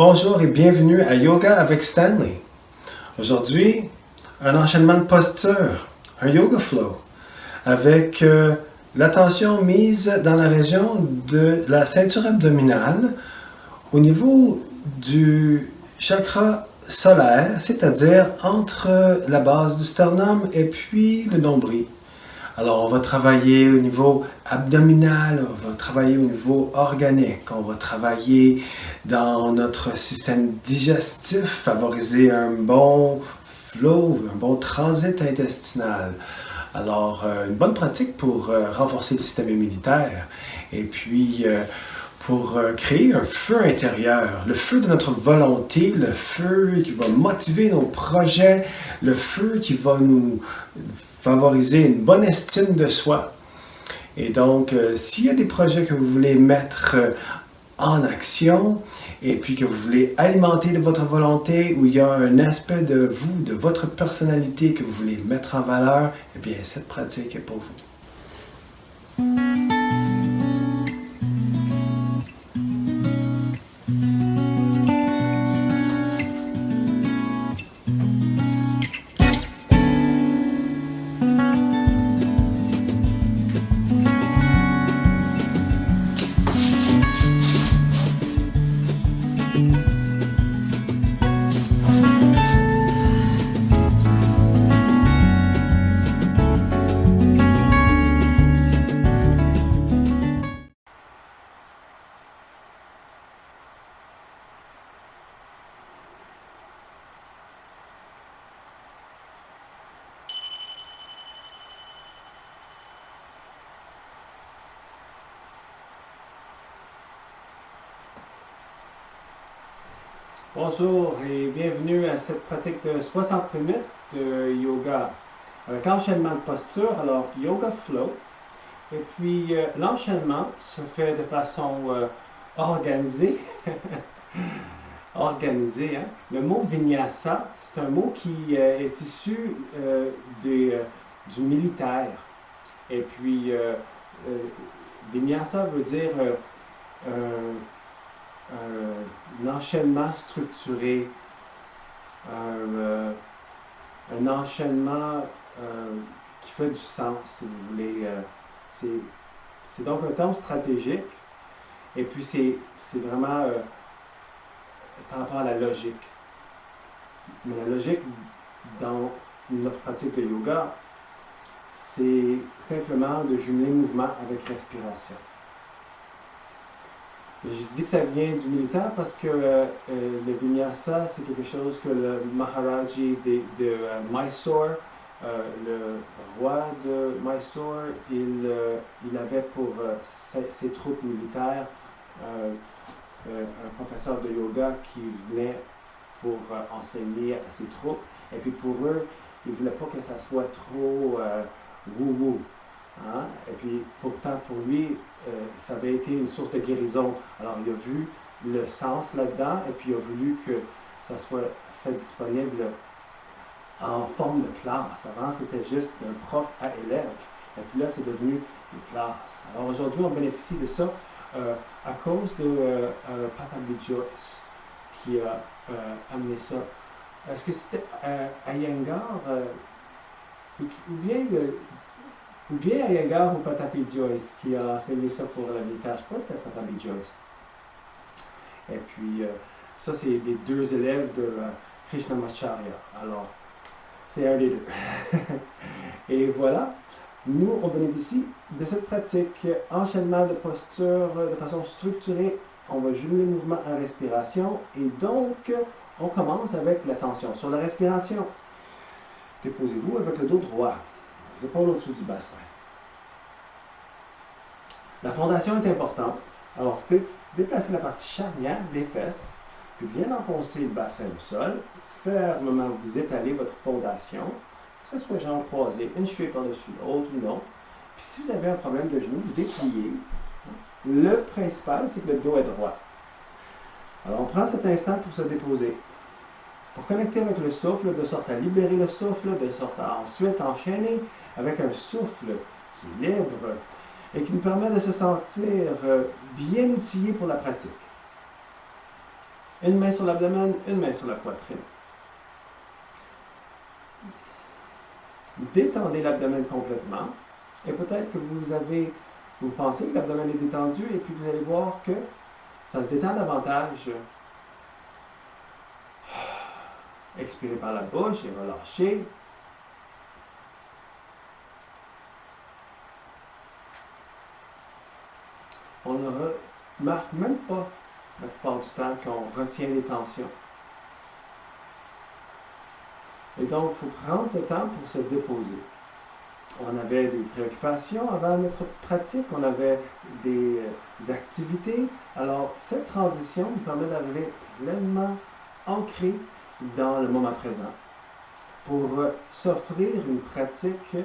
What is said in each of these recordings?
Bonjour et bienvenue à Yoga avec Stanley. Aujourd'hui, un enchaînement de postures, un yoga flow, avec l'attention mise dans la région de la ceinture abdominale au niveau du chakra solaire, c'est-à-dire entre la base du sternum et puis le nombril. Alors, on va travailler au niveau abdominal, on va travailler au niveau organique, on va travailler dans notre système digestif, favoriser un bon flow, un bon transit intestinal. Alors, une bonne pratique pour renforcer le système immunitaire et puis pour créer un feu intérieur, le feu de notre volonté, le feu qui va motiver nos projets, le feu qui va nous favoriser une bonne estime de soi. Et donc, s'il y a des projets que vous voulez mettre en action et puis que vous voulez alimenter de votre volonté, où il y a un aspect de vous, de votre personnalité que vous voulez mettre en valeur, eh bien, cette pratique est pour vous. Bonjour et bienvenue à cette pratique de 60 minutes de yoga avec enchaînement de posture, alors yoga flow. Et puis l'enchaînement se fait de façon organisée. Organisée, hein? Le mot vinyasa, c'est un mot qui est issu du militaire. Et puis vinyasa veut dire un enchaînement structuré, un enchaînement qui fait du sens, si vous voulez. C'est donc un terme stratégique, et puis c'est vraiment par rapport à la logique. Mais la logique dans notre pratique de yoga, c'est simplement de jumeler mouvement avec respiration. Je dis que ça vient du militaire parce que le vinyasa, c'est quelque chose que le Maharaji de Mysore, le roi de Mysore, il avait pour ses troupes militaires un professeur de yoga qui venait pour enseigner à ses troupes. Et puis pour eux, ils ne voulaient pas que ça soit trop woo-woo. Hein? Et puis pourtant pour lui, ça avait été une source de guérison. Alors il a vu le sens là-dedans et puis il a voulu que ça soit fait disponible en forme de classe. Avant c'était juste d'un prof à élève. Et puis là c'est devenu des classes. Alors aujourd'hui on bénéficie de ça à cause de Patanjali Jois qui a amené ça. Est-ce que c'était Iyengar ou bien Iyengar ou Patanjali Jois qui a enseigné ça pour la militaire? Je crois que c'était Patanjali Jois. Et puis ça c'est les deux élèves de Krishnamacharya. Alors c'est un des deux. Et voilà. Nous, on bénéficie de cette pratique enchaînement de posture de façon structurée. On va jumeler le mouvement en respiration et donc on commence avec l'attention sur la respiration. Déposez-vous avec le dos droit, les épaules au-dessus du bassin. La fondation est importante. Alors, vous pouvez déplacer la partie charnière des fesses, puis bien enfoncer le bassin au sol, fermement vous étaler votre fondation, que ce soit jambes croisées, une cheville par-dessus l'autre ou non. Puis si vous avez un problème de genou, vous dépliez. Le principal, c'est que le dos est droit. Alors on prend cet instant pour se déposer. Pour connecter avec le souffle, de sorte à libérer le souffle, de sorte à ensuite enchaîner avec un souffle qui est libre et qui nous permet de se sentir bien outillé pour la pratique. Une main sur l'abdomen, une main sur la poitrine. Détendez l'abdomen complètement. Et peut-être que vous pensez que l'abdomen est détendu et puis vous allez voir que ça se détend davantage. Expirez par la bouche et relâchez. On ne remarque même pas la plupart du temps qu'on retient les tensions. Et donc, il faut prendre ce temps pour se déposer. On avait des préoccupations avant notre pratique, on avait des activités. Alors, cette transition nous permet d'arriver pleinement ancré dans le moment présent pour s'offrir une pratique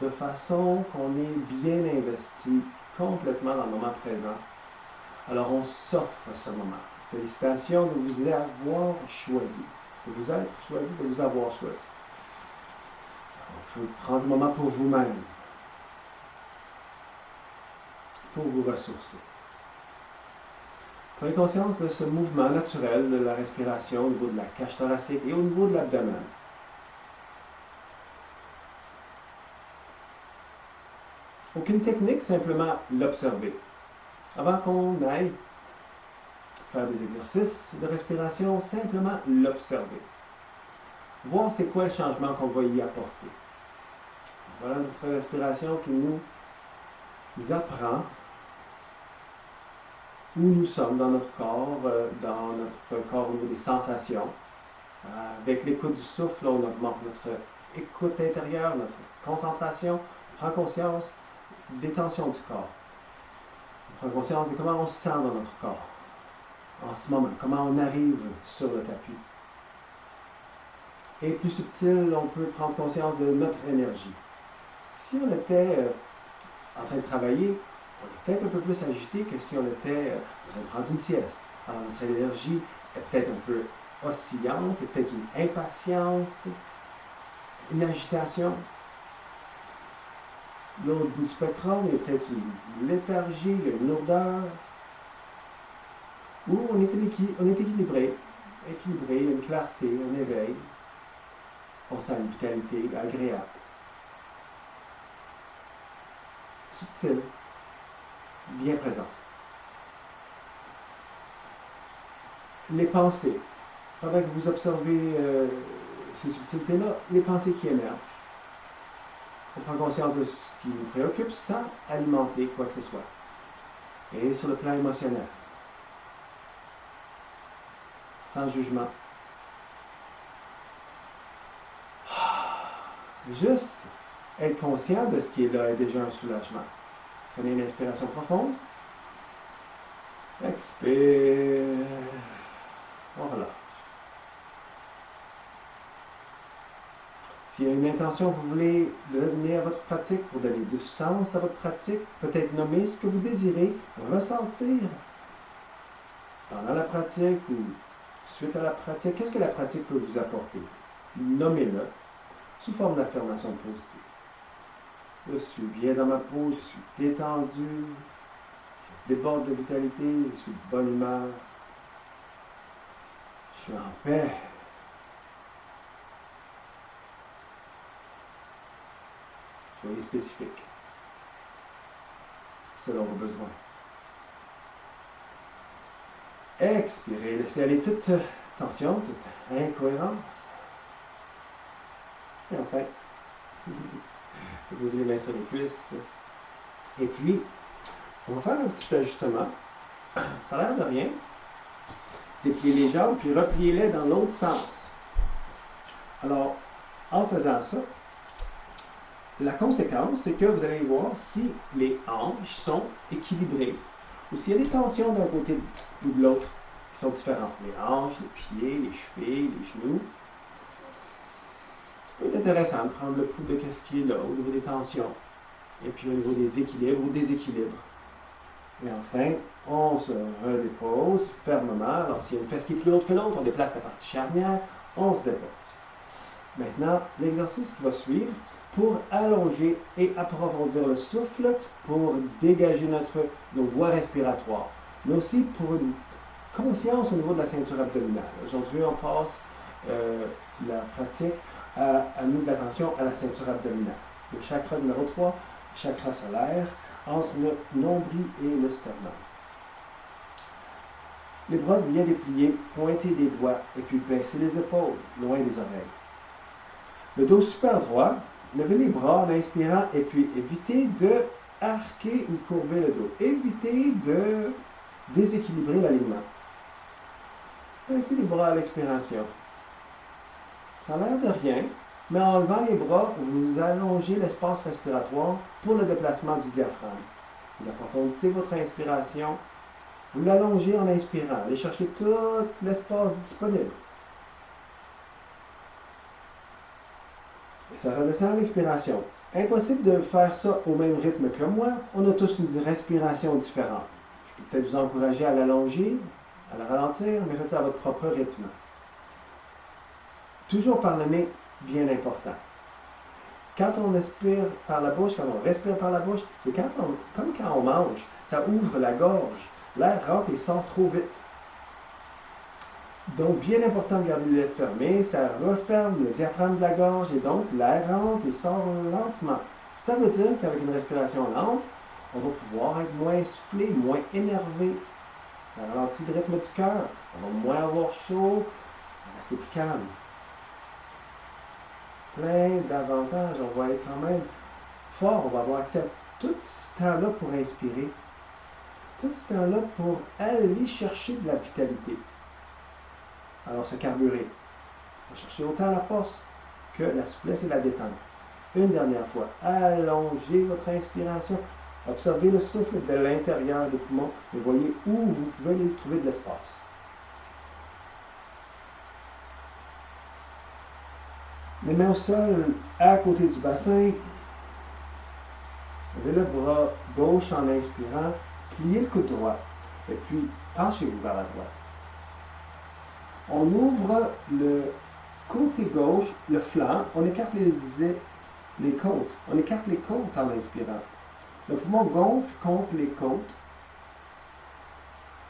de façon qu'on est bien investi complètement dans le moment présent. Alors, on s'offre ce moment. Félicitations de vous avoir choisi, de vous être choisi, de vous avoir choisi. Il faut prendre un moment pour vous-même, pour vous ressourcer. Prenez conscience de ce mouvement naturel de la respiration au niveau de la cage thoracique et au niveau de l'abdomen. Aucune technique, simplement l'observer. Avant qu'on aille faire des exercices de respiration, simplement l'observer. Voir c'est quoi le changement qu'on va y apporter. Voilà notre respiration qui nous apprend où nous sommes dans notre corps au niveau des sensations. Avec l'écoute du souffle, on augmente notre écoute intérieure, notre concentration, on prend conscience des tensions du corps. On prend conscience de comment on se sent dans notre corps en ce moment, comment on arrive sur le tapis. Et plus subtil, on peut prendre conscience de notre énergie. Si on était en train de travailler, on est peut-être un peu plus agité que si on était en train de prendre une sieste. Alors notre énergie est peut-être un peu oscillante, peut-être une impatience, une agitation. L'autre bout du spectrum, il y a peut-être une léthargie, une lourdeur, où on est équilibré, une clarté, un éveil. On sent une vitalité agréable. Subtile, bien présente. Les pensées. Pendant que vous observez ces subtilités-là, les pensées qui émergent. On prend conscience de ce qui nous préoccupe sans alimenter quoi que ce soit. Et sur le plan émotionnel, sans jugement. Juste être conscient de ce qui est là est déjà un soulagement. Prenez une inspiration profonde. Expire. On relâche. S'il y a une intention que vous voulez donner à votre pratique, pour donner du sens à votre pratique, peut-être nommer ce que vous désirez ressentir pendant la pratique ou suite à la pratique. Qu'est-ce que la pratique peut vous apporter? Nommez-le sous forme d'affirmation positive. Je suis bien dans ma peau, je suis détendu, je déborde de vitalité, je suis de bonne humeur, je suis en paix. Soyez spécifique, selon vos besoins. Expirez, laissez aller toute tension, toute incohérence. Et enfin, posez les mains sur les cuisses. Et puis, on va faire un petit ajustement. Ça a l'air de rien. Dépliez les jambes, puis repliez-les dans l'autre sens. Alors, en faisant ça, la conséquence, c'est que vous allez voir si les hanches sont équilibrées ou s'il y a des tensions d'un côté ou de l'autre qui sont différentes. Les hanches, les pieds, les chevilles, les genoux. Ça peut être intéressant de prendre le pouls de ce qui est là au niveau des tensions et puis au niveau des équilibres ou déséquilibres. Et enfin, on se redépose fermement. Alors, s'il y a une fesse qui est plus haute que l'autre, on déplace la partie charnière, on se dépose. Maintenant, l'exercice qui va suivre, pour allonger et approfondir le souffle, pour dégager nos voies respiratoires, mais aussi pour conscience au niveau de la ceinture abdominale. Aujourd'hui, on passe la pratique à amener de l'attention à la ceinture abdominale. Le chakra numéro 3, chakra solaire, entre le nombril et le sternum. Les bras bien dépliés, pointer des doigts et puis baisser les épaules, loin des oreilles. Le dos super droit, levez les bras en inspirant et puis évitez de arquer ou courber le dos. Évitez de déséquilibrer l'alignement. Baissez les bras à l'expiration. Ça a l'air de rien, mais en levant les bras, vous allongez l'espace respiratoire pour le déplacement du diaphragme. Vous approfondissez votre inspiration. Vous l'allongez en inspirant. Allez chercher tout l'espace disponible. Et ça redescend à l'expiration. Impossible de faire ça au même rythme que moi. On a tous une respiration différente. Je peux peut-être vous encourager à l'allonger, à la ralentir, mais faites ça à votre propre rythme. Toujours par le nez, bien important. Quand on expire par la bouche, quand on respire par la bouche, c'est comme quand on mange, ça ouvre la gorge. L'air rentre et sort trop vite. Donc, bien important de garder les lèvres fermées, ça referme le diaphragme de la gorge et donc l'air rentre et sort lentement. Ça veut dire qu'avec une respiration lente, on va pouvoir être moins essoufflé, moins énervé. Ça ralentit le rythme du cœur. On va moins avoir chaud, on va rester plus calme. Plein d'avantages. On va être quand même fort. On va avoir accès à tout ce temps-là pour inspirer. Tout ce temps-là pour aller chercher de la vitalité. Alors, se carburer. On va chercher autant la force que la souplesse et la détente. Une dernière fois, allongez votre inspiration. Observez le souffle de l'intérieur des poumons et voyez où vous pouvez aller trouver de l'espace. Les mains au sol, à côté du bassin. Levez le bras gauche en inspirant. Pliez le coude droit. Et puis, penchez-vous vers la droite. On ouvre le côté gauche, le flanc. On écarte les côtes. On écarte les côtes en inspirant. Le poumon gonfle contre les côtes.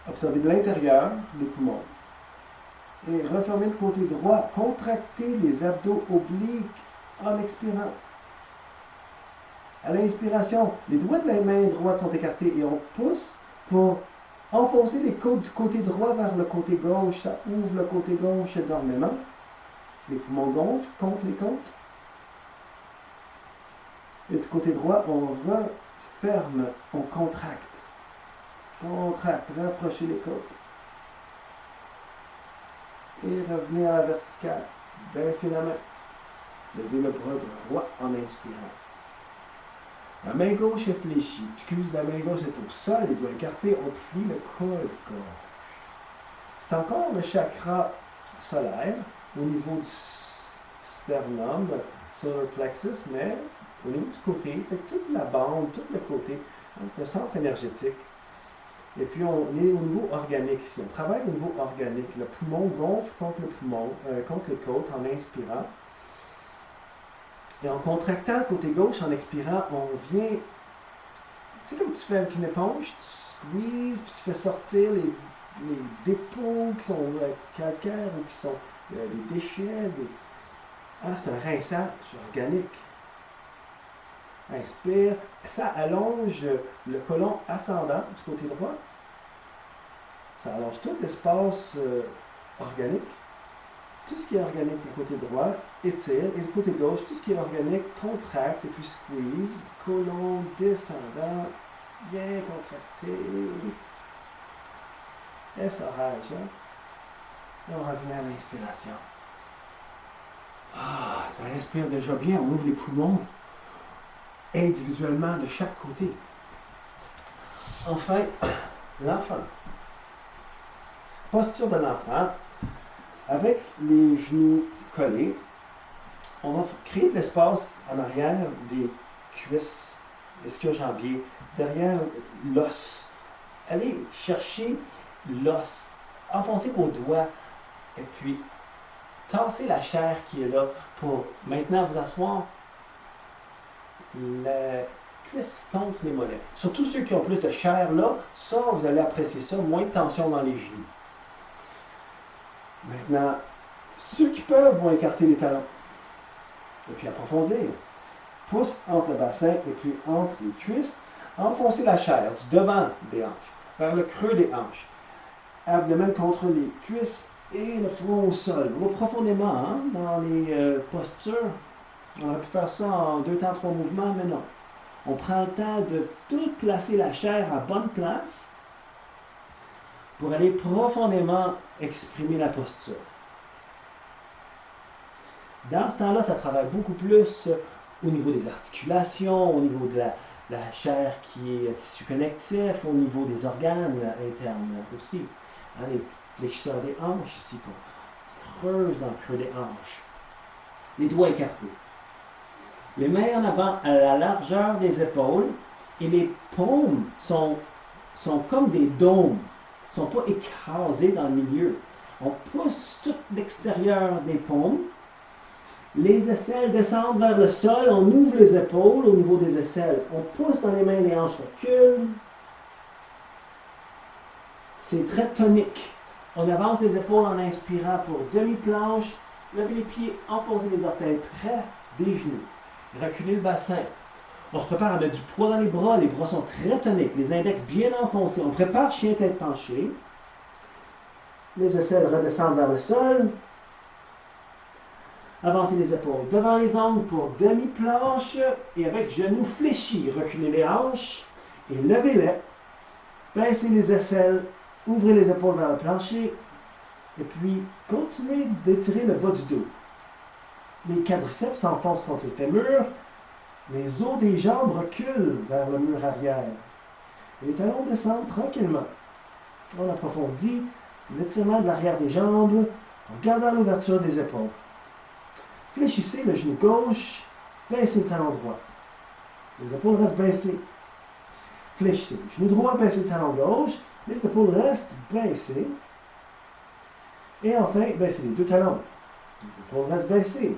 Observez de l'intérieur des poumons. Et refermez le côté droit. Contractez les abdos obliques en expirant. À l'inspiration, les doigts de la main droite sont écartés et on pousse pour enfoncer les côtes du côté droit vers le côté gauche. Ça ouvre le côté gauche énormément. Les poumons gonflent contre les côtes. Et du côté droit, on referme, on contracte. Contracte, rapprochez les côtes. Et revenez à la verticale. Baissez la main. Levez le bras droit en inspirant. La main gauche est fléchie. Excuse, la main gauche est au sol. Les doigts écartés. On plie le coude gauche. C'est encore le chakra solaire au niveau du sternum, solar plexus, mais au niveau du côté, toute la bande, tout le côté, c'est un centre énergétique. Et puis on est au niveau organique ici. On travaille au niveau organique. Le poumon gonfle contre le poumon, contre les côtes en inspirant. Et en contractant le côté gauche, en expirant, on vient, tu sais comme tu fais avec une éponge, tu squeezes, puis tu fais sortir les dépôts qui sont calcaires ou qui sont des déchets. C'est un rinçage organique. Inspire, ça allonge le côlon ascendant du côté droit. Ça allonge tout l'espace organique. Tout ce qui est organique du côté droit étire, et du côté gauche, tout ce qui est organique contracte et puis squeeze. Côlon descendant, bien contracté. Essorage. Hein? Et on revient à l'inspiration. Ça respire déjà bien. On ouvre les poumons individuellement de chaque côté. Enfin, l'enfant. Posture de l'enfant. Avec les genoux collés, on va créer de l'espace en arrière des cuisses, ischio-jambiers, derrière l'os. Allez chercher l'os, enfoncez vos doigts et puis tassez la chair qui est là pour maintenant vous asseoir la cuisse contre les mollets. Surtout ceux qui ont plus de chair là, ça vous allez apprécier ça, moins de tension dans les genoux. Maintenant, ceux qui peuvent vont écarter les talons. Et puis approfondir. Pouce entre le bassin et puis entre les cuisses. Enfoncer la chair du devant des hanches, vers le creux des hanches. Abdomen contre les cuisses et le front au sol. On va profondément hein, dans les postures. On aurait pu faire ça en 2 temps, 3 mouvements, mais non. On prend le temps de tout placer la chair à bonne place pour aller profondément exprimer la posture. Dans ce temps-là, ça travaille beaucoup plus au niveau des articulations, au niveau de la chair qui est tissu connectif, au niveau des organes internes aussi. Hein, les fléchisseurs des hanches ici, qu'on creuse dans le creux des hanches. Les doigts écartés. Les mains en avant à la largeur des épaules et les paumes sont comme des dômes, ne sont pas écrasées dans le milieu. On pousse tout l'extérieur des paumes. Les aisselles descendent vers le sol, on ouvre les épaules au niveau des aisselles. On pousse dans les mains, les hanches reculent. C'est très tonique. On avance les épaules en inspirant pour demi-planche. Levez les pieds, enfoncez les orteils près des genoux. Reculez le bassin. On se prépare à mettre du poids dans les bras. Les bras sont très toniques. Les index bien enfoncés. On prépare chien tête penchée. Les aisselles redescendent vers le sol. Avancez les épaules devant les ongles pour demi-planche. Et avec genoux fléchis, reculez les hanches et levez-les. Pincez les aisselles. Ouvrez les épaules vers le plancher. Et puis, continuez d'étirer le bas du dos. Les quadriceps s'enfoncent contre le fémur. Les os des jambes reculent vers le mur arrière. Et les talons descendent tranquillement. On approfondit l'étirement de l'arrière des jambes en gardant l'ouverture des épaules. Fléchissez le genou gauche, baissez le talon droit. Les épaules restent baissées. Fléchissez le genou droit, baissez le talon gauche. Les épaules restent baissées. Et enfin, baissez les deux talons. Les épaules restent baissées.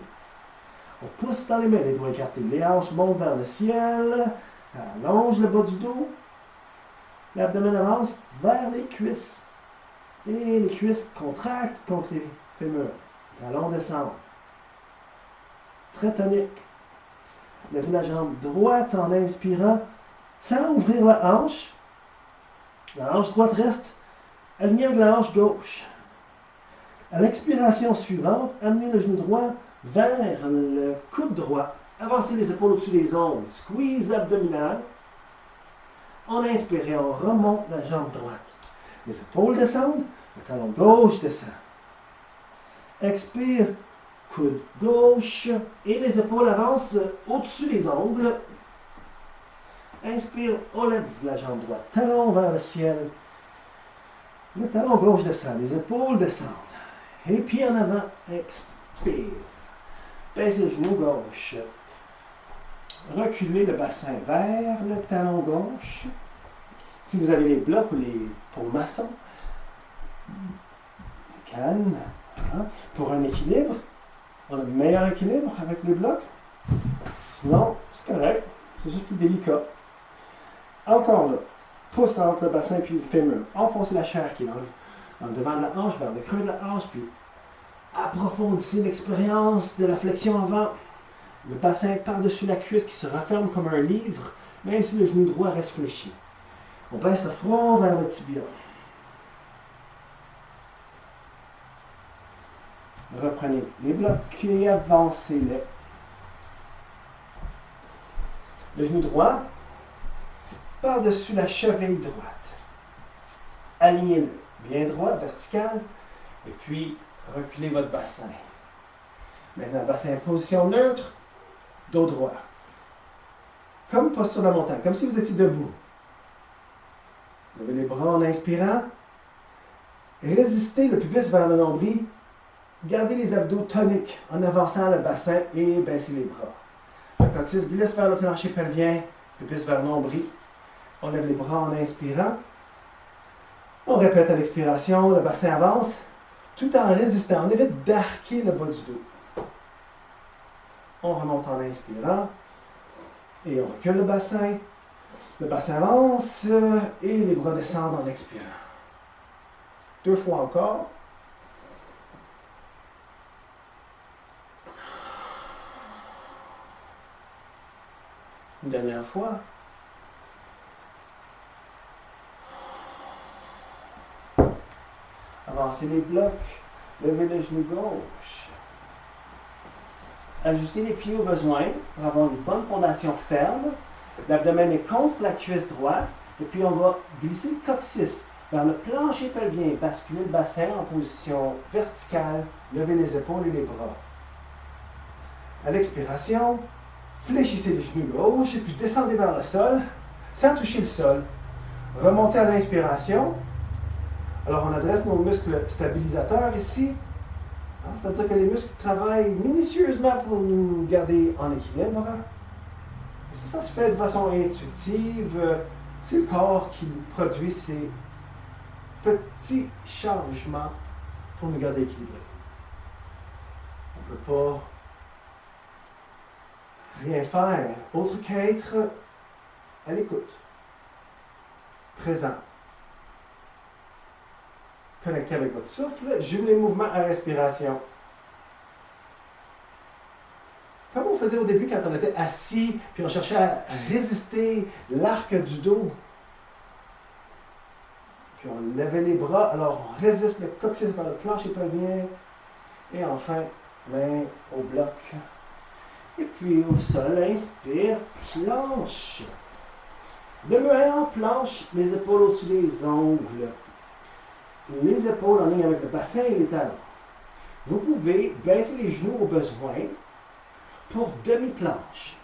On pousse dans les mains, les doigts écartés. Les hanches montent vers le ciel. Ça allonge le bas du dos. L'abdomen avance vers les cuisses. Et les cuisses contractent contre les fémurs. Les talons descendent. Très tonique. Levez la jambe droite en inspirant sans ouvrir la hanche. La hanche droite reste alignée avec la hanche gauche. À l'expiration suivante, amenez le genou droit vers le coude droit. Avancez les épaules au-dessus des ongles. Squeeze abdominal. On inspire et on remonte la jambe droite. Les épaules descendent, le talon gauche descend. Expire, coude gauche et les épaules avancent au-dessus des ongles. Inspire, on lève la jambe droite. Talon vers le ciel. Le talon gauche descend, les épaules descendent. Et pied en avant, expire. Baissez le genou gauche. Reculez le bassin vers le talon gauche. Si vous avez les blocs ou les pour maçon, les cannes, hein, pour un équilibre, on a un meilleur équilibre avec les blocs. Sinon, c'est correct, c'est juste plus délicat. Encore là, pouce entre le bassin et puis le fémur. Enfoncez la chair qui est dans le devant de la hanche, vers le creux de la hanche, puis approfondissez l'expérience de la flexion avant. Le bassin par-dessus la cuisse qui se referme comme un livre, même si le genou droit reste fléchi. On baisse le front vers le tibia. Reprenez les blocs et avancez-les. Le genou droit par-dessus la cheville droite. Alignez-le bien droit, vertical, et puis reculez votre bassin. Maintenant, bassin en position neutre, dos droit. Comme posture de la montagne, comme si vous étiez debout. Levez les bras en inspirant. Résistez le pubis vers le nombril. Gardez les abdos toniques en avançant le bassin et baissez les bras. Le coccyx glisse vers le plancher pelvien, pubis vers le nombril. On lève les bras en inspirant. On répète à l'expiration, le bassin avance, tout en résistant. On évite d'arquer le bas du dos. On remonte en inspirant et on recule le bassin. Le bassin avance et les bras descendent en expirant. 2 fois encore. Une dernière fois. Avancez les blocs. Levez le genou gauche. Ajustez les pieds au besoin pour avoir une bonne fondation ferme. L'abdomen est contre la cuisse droite. Et puis on va glisser le coccyx vers le plancher pelvien. Basculer le bassin en position verticale. Levez les épaules et les bras. À l'expiration, fléchissez les genoux gauche et puis descendez vers le sol sans toucher le sol. Remontez à l'inspiration. Alors on adresse nos muscles stabilisateurs ici. C'est-à-dire que les muscles travaillent minutieusement pour nous garder en équilibre. Et ça se fait de façon intuitive. C'est le corps qui produit ces petits changements pour nous garder équilibrés. On ne peut pas rien faire autre qu'être à l'écoute, présent. Connecté avec votre souffle, jumelez les mouvements à respiration. Comme on faisait au début quand on était assis, puis on cherchait à résister l'arc du dos. Puis on levait les bras, alors on résiste le coccyx vers le plancher pelvien. Et enfin, main au bloc. Et puis au sol, inspire, planche. Demeurez en planche, les épaules au-dessus des ongles. Les épaules en ligne avec le bassin et les talons. Vous pouvez baisser les genoux au besoin pour demi-planche.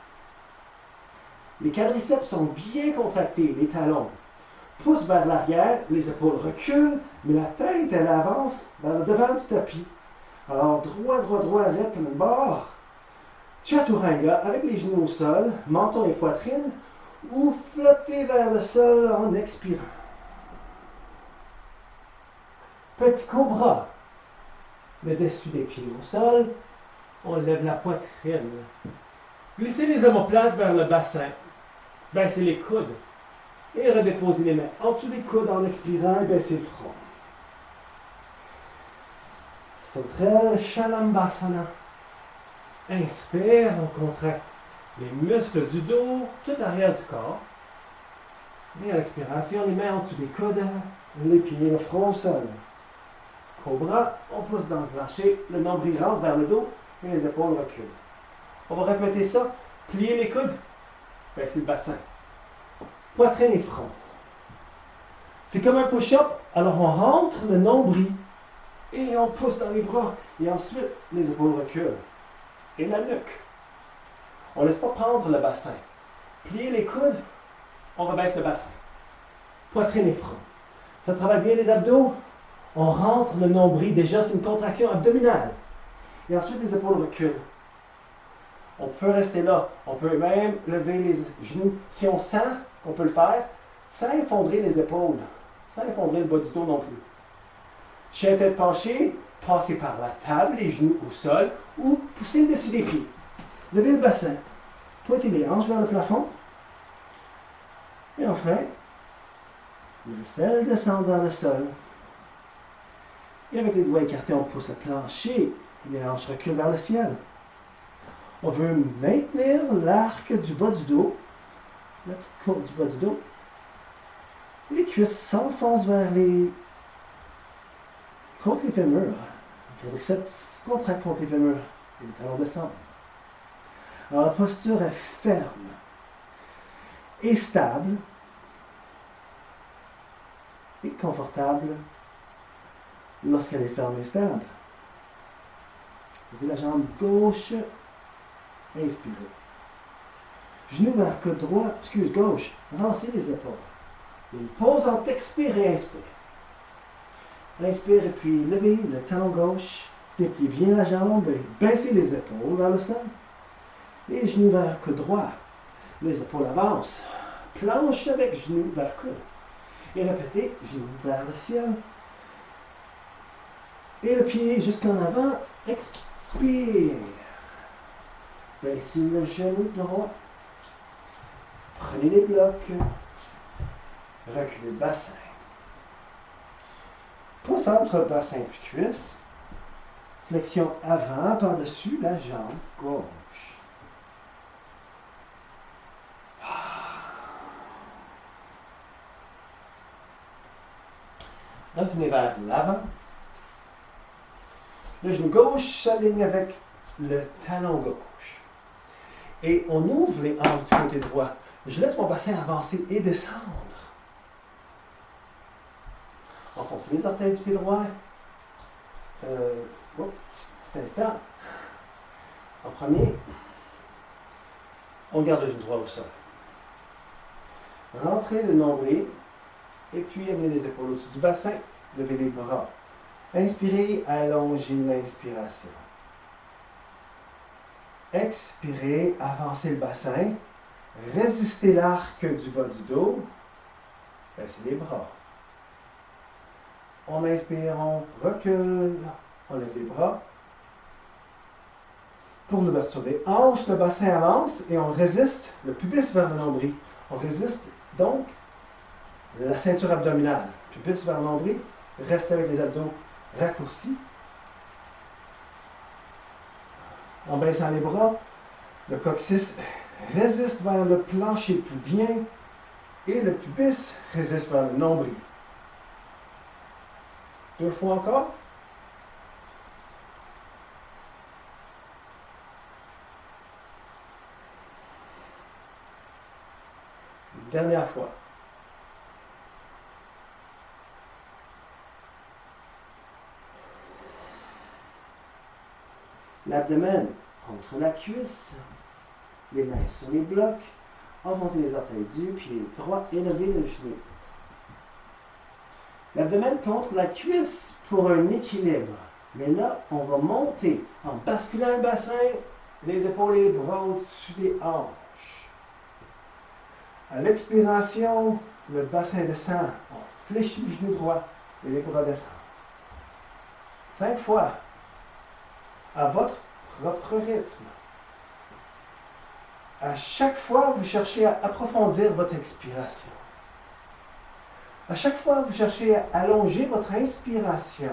Les quadriceps sont bien contractés, les talons poussent vers l'arrière, les épaules reculent, mais la tête, elle avance vers le devant du tapis. Alors, droit, droit, droit, raide comme une barre. Chaturanga avec les genoux au sol, menton et poitrine, ou flottez vers le sol en expirant. Petit cobra. Le dessus des pieds au sol, on lève la poitrine. Glissez les omoplates vers le bassin. Baissez les coudes. Et redéposez les mains en dessous des coudes en expirant et baissez le front. Sauterelle Shalambhasana. Inspire, on contracte les muscles du dos, tout l'arrière du corps. Et à l'expiration, les mains en dessous des coudes, les pieds, le front au sol. Cobra, on pousse dans le plancher, le nombril rentre vers le dos et les épaules reculent. On va répéter ça. Pliez les coudes, baissez le bassin. Poitrine et front. C'est comme un push-up, alors on rentre le nombril et on pousse dans les bras. Et ensuite, les épaules reculent. Et la nuque. On ne laisse pas prendre le bassin. Pliez les coudes, on rebaisse le bassin. Poitrine et front. Ça travaille bien les abdos. On rentre le nombril. Déjà, c'est une contraction abdominale. Et ensuite, les épaules reculent. On peut rester là. On peut même lever les genoux. Si on sent qu'on peut le faire, sans effondrer les épaules, sans effondrer le bas du dos non plus. Chien tête penchée, passez par la table, les genoux au sol, ou poussez le dessus des pieds. Levez le bassin. Pointez les hanches vers le plafond. Et enfin, les aisselles descendent vers le sol. Et avec les doigts écartés, on pousse le plancher et les hanches reculent vers le ciel. On veut maintenir l'arc du bas du dos, la petite courbe du bas du dos. Les cuisses s'enfoncent contre les fémurs. Le quadriceps contracte contre les fémurs et les talons descendent. Alors la posture est ferme et stable et confortable lorsqu'elle est ferme et stable. Levez la jambe gauche, inspirez. Genou vers côte droit, gauche, avancez les épaules. Une pause entre expire et inspire. Inspire et puis levez le talon gauche, dépliez bien la jambe et baissez les épaules vers le sol. Et genou vers coude droit. Les épaules avancent. Planche avec genou vers coude. Et répétez, genou vers le ciel. Et le pied jusqu'en avant. Expire. Baissez le genou droit. Prenez les blocs. Reculez le bassin. Pouce entre bassin et cuisse. Flexion avant par-dessus la jambe gauche. Revenez vers l'avant. Le genou gauche s'aligne avec le talon gauche. Et on ouvre les hanches du côté droit. Je laisse mon bassin avancer et descendre. Enfoncez les orteils du pied droit. Petit instant. En premier, on garde le genou droit au sol. Rentrez le nombril et puis amenez les épaules au-dessus du bassin. Levez les bras. Inspirez, allongez l'inspiration. Expirez, avancez le bassin. Résistez l'arc du bas du dos. Baissez les bras. On inspire, on recule, on lève les bras. Pour l'ouverture des hanches, le bassin avance et on résiste le pubis vers le nombril. On résiste donc la ceinture abdominale. Pubis vers le nombril, reste avec les abdos raccourcis. En baissant les bras, le coccyx résiste vers le plancher plus bien et le pubis résiste vers le nombril. 2 fois encore. Une dernière fois. L'abdomen contre la cuisse, les mains sur les blocs, enfoncez les orteils du pied droit et levez le genou. L'abdomen contre la cuisse pour un équilibre. Mais là, on va monter en basculant le bassin, les épaules et les bras au-dessus des hanches. À l'expiration, le bassin descend. On fléchit le genou droit et les bras descendent. 5 fois. À votre propre rythme. À chaque fois, vous cherchez à approfondir votre expiration. À chaque fois, vous cherchez à allonger votre inspiration.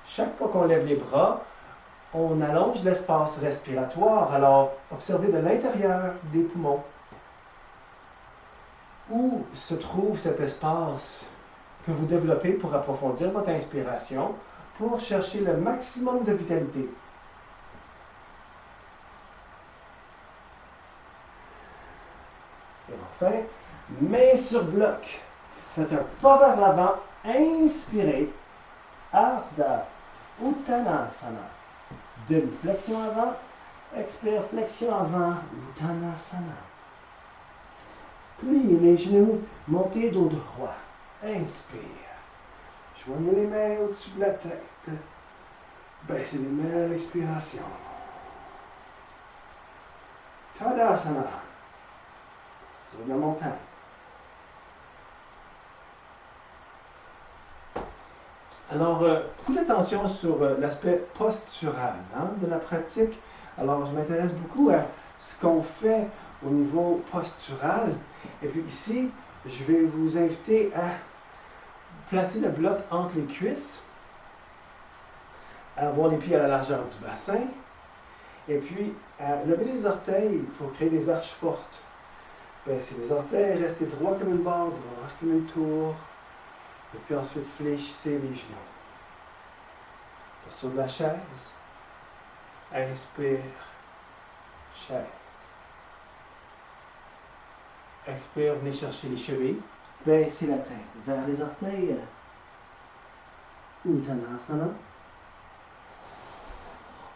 Chaque fois qu'on lève les bras, on allonge l'espace respiratoire. Alors, observez de l'intérieur des poumons où se trouve cet espace que vous développez pour approfondir votre inspiration, pour chercher le maximum de vitalité. Et enfin, main sur bloc. Faites un pas vers l'avant. Inspirez. Ardha Uttanasana. Demi-flexion avant. Expire, flexion avant. Uttanasana. Pliez les genoux. Montez dos droit. Inspire. Joignez les mains au-dessus de la tête. Baissez les mains à l'expiration. Tadasana. Sur la montagne. Alors, beaucoup d'attention sur l'aspect postural de la pratique. Alors, je m'intéresse beaucoup à ce qu'on fait au niveau postural. Et puis ici, je vais vous inviter à placer le bloc entre les cuisses, à avoir les pieds à la largeur du bassin, et puis à lever les orteils pour créer des arches fortes. Baissez les orteils, restez droit comme une barre, droit comme une tour. Et puis ensuite, fléchissez les genoux. Sur de la chaise. Inspire. Chaise. Expire, venez chercher les chevilles. Baissez la tête vers les orteils. Uttanasana.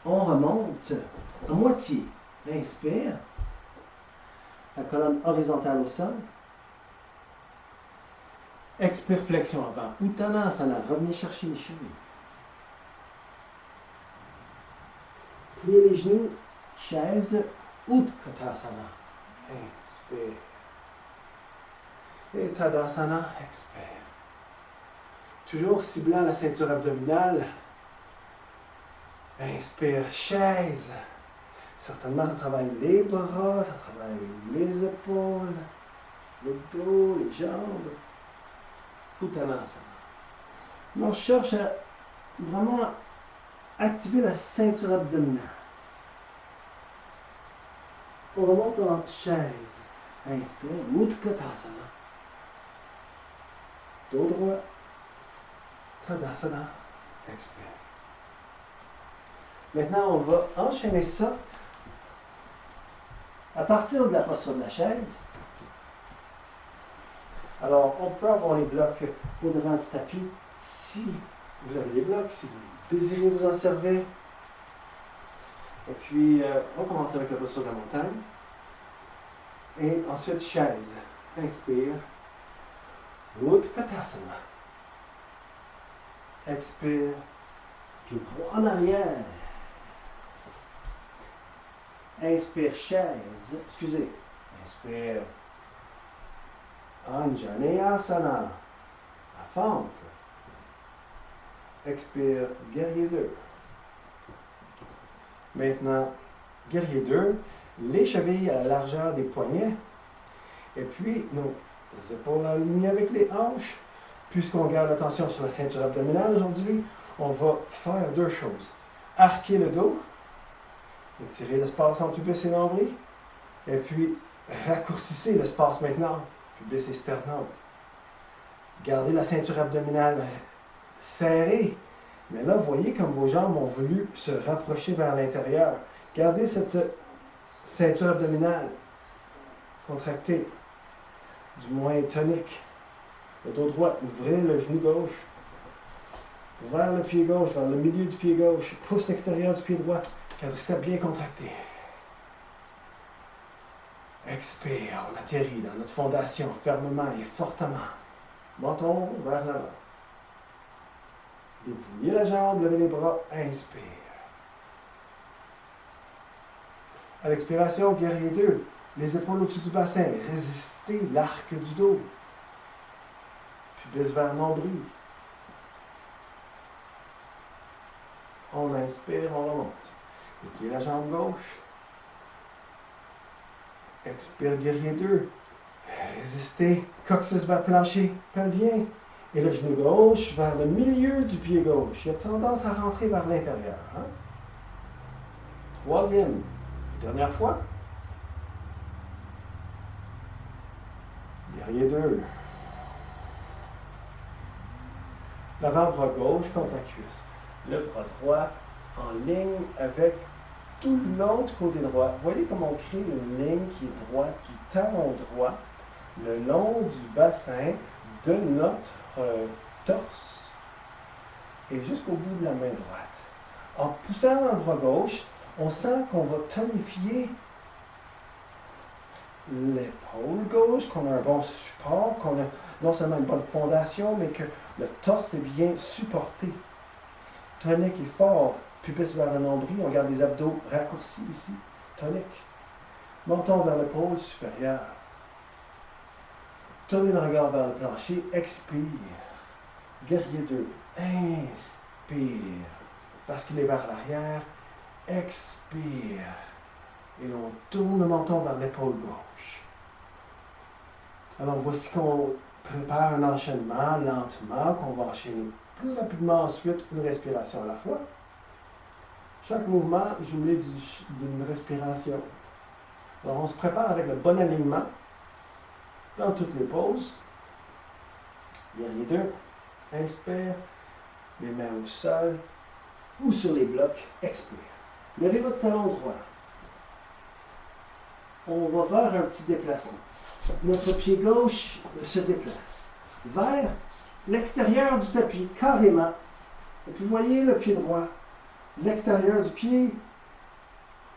On remonte à moitié. Inspire. La colonne horizontale au sol. Expire, flexion avant. Uttanasana. Revenez chercher les chevilles. Pliez les genoux. Chaise. Utkatasana. Inspire. Et Tadasana. Expire. Toujours ciblant la ceinture abdominale. Inspire, chaise. Certainement, ça travaille les bras, ça travaille les épaules, le dos, les jambes. Uttanasana. On cherche à vraiment activer la ceinture abdominale. On remonte en chaise. Inspire, Utkatasana. Dos droit, Tadasana, expire. Maintenant, on va enchaîner ça à partir de la posture de la chaise. Alors, on peut avoir les blocs au-devant du tapis si vous avez les blocs, si vous désirez vous en servir. Et puis, on commence avec la posture de la montagne. Et ensuite, chaise. Inspire. Utkatasana. Expire. Puis droit en arrière. Inspire, chaise. Excusez. Inspire. Anjaneyasana. La fente. Expire, guerrier 2. Maintenant, guerrier 2, les chevilles à la largeur des poignets. Et puis, nos épaules alignées avec les hanches. Puisqu'on garde l'attention sur la ceinture abdominale aujourd'hui, on va faire deux choses. Arquer le dos, étirer l'espace entre pubis et nombril, et puis raccourcissez l'espace maintenant, pubis et sternum. Gardez la ceinture abdominale serrée, mais là, vous voyez comme vos jambes ont voulu se rapprocher vers l'intérieur. Gardez cette ceinture abdominale contractée, du moins tonique. Le dos droit, ouvrez le genou gauche vers le pied gauche, vers le milieu du pied gauche, pousse l'extérieur du pied droit, quadriceps bien contracté. Expire, on atterrit dans notre fondation fermement et fortement. Menton vers l'avant. Dépliez la jambe, levez les bras, inspire. À l'expiration, guerrier 2, les épaules au-dessus du bassin, résistez l'arc du dos. Pubis vers nombril. On inspire, on remonte. Dépliez la jambe gauche. Expire, guerrier 2. Résistez, coccyx vers plancher pelvien. Et le genou gauche vers le milieu du pied gauche. Il a tendance à rentrer vers l'intérieur. Hein? Troisième, dernière fois. Guerrier 2. L'avant-bras gauche contre la cuisse. Le bras droit en ligne avec tout l'autre côté droit. Vous voyez comment on crée une ligne qui est droite du talon droit le long du bassin de notre torse et jusqu'au bout de la main droite. En poussant dans le bras gauche, on sent qu'on va tonifier l'épaule gauche, qu'on a un bon support, qu'on a non seulement une bonne fondation, mais que le torse est bien supporté. Tonique et fort, pubis vers le nombril, on garde les abdos raccourcis ici, tonique. Menton vers l'épaule supérieure. Tournez le regard vers le plancher, expire. Guerrier 2, inspire. Basculez vers l'arrière, expire. Et on tourne le menton vers l'épaule gauche. Alors voici qu'on prépare un enchaînement lentement, qu'on va enchaîner plus rapidement ensuite, une respiration à la fois. Chaque mouvement jumelé d'une respiration. Alors on se prépare avec le bon alignement dans toutes les poses. Guerrier 2, inspire, les mains au sol ou sur les blocs, expire. Levez votre talon droit. On va faire un petit déplacement. Notre pied gauche se déplace vers l'extérieur du tapis, carrément. Et puis, vous voyez le pied droit, l'extérieur du pied,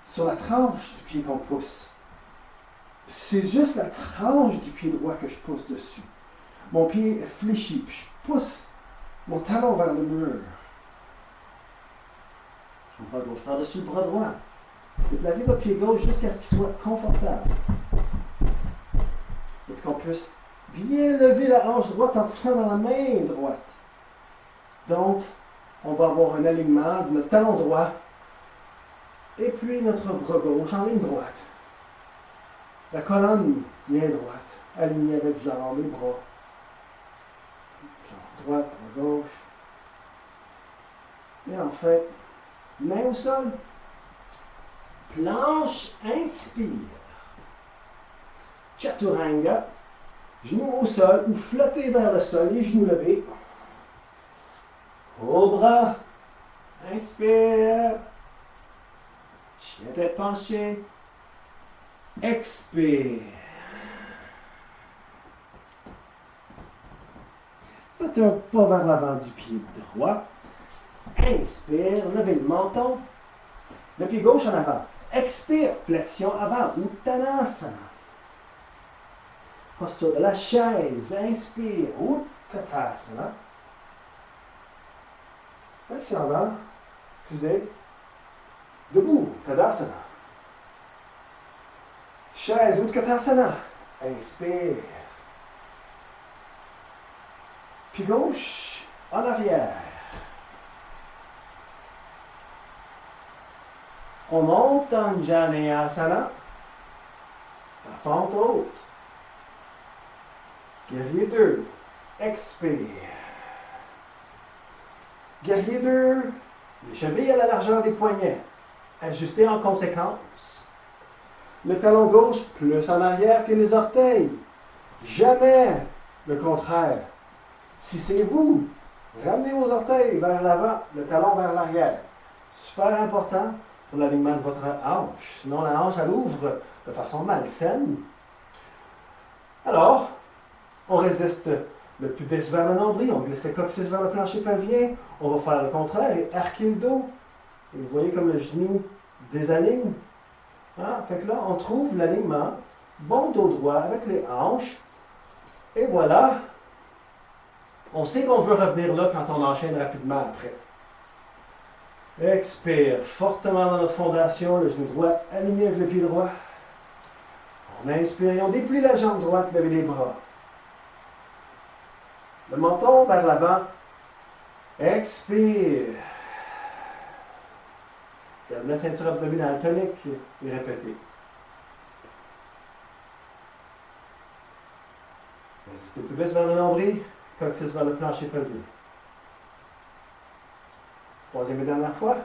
sur la tranche du pied qu'on pousse. C'est juste la tranche du pied droit que je pousse dessus. Mon pied est fléchi, puis je pousse mon talon vers le mur. Mon bras gauche par-dessus le bras droit. Déplacez votre pied gauche jusqu'à ce qu'il soit confortable. Et puis qu'on puisse bien lever la hanche droite en poussant dans la main droite. Donc, on va avoir un alignement de notre talon droit et puis notre bras gauche en ligne droite. La colonne bien droite, alignée avec jambe et bras. Jambe droite, bras gauche. Et en fait, main au sol. Planche, inspire. Chaturanga. Genoux au sol ou flottez vers le sol, les genoux levés. Cobra. Inspire. Chien tête penchée. Expire. Faites un pas vers l'avant du pied droit. Inspire, levez le menton. Le pied gauche en avant. Expire, flexion avant, Uttanasana. Posture de la chaise. Inspire, Utkatasana. Flexion avant. Excusez. Debout, Tadasana. Chaise, Utkatasana. Inspire. Pied gauche en arrière. On monte en Janeyasana. La fente haute. Guerrier 2. Expire. Guerrier 2. Les chevilles à la largeur des poignets. Ajustez en conséquence. Le talon gauche plus en arrière que les orteils. Jamais le contraire. Si c'est vous, ramenez vos orteils vers l'avant, le talon vers l'arrière. Super important pour l'alignement de votre hanche. Sinon, la hanche, elle ouvre de façon malsaine. Alors, on résiste le pubis vers le nombril, on glisse le coccyx vers le plancher pelvien. On va faire le contraire et arquer le dos. Et vous voyez comme le genou désaligne. Hein? Fait que là, on trouve l'alignement. Bon dos droit avec les hanches. Et voilà. On sait qu'on veut revenir là quand on enchaîne rapidement après. Expire fortement dans notre fondation, le genou droit aligné avec le pied droit. On inspire, on déplie la jambe droite, levez les bras. Le menton vers l'avant. Expire. Garde la ceinture abdominale tonique et répétez. Résistez le pubis vers le nombril, coccyx vers le plancher pelvien. Troisième et dernière fois.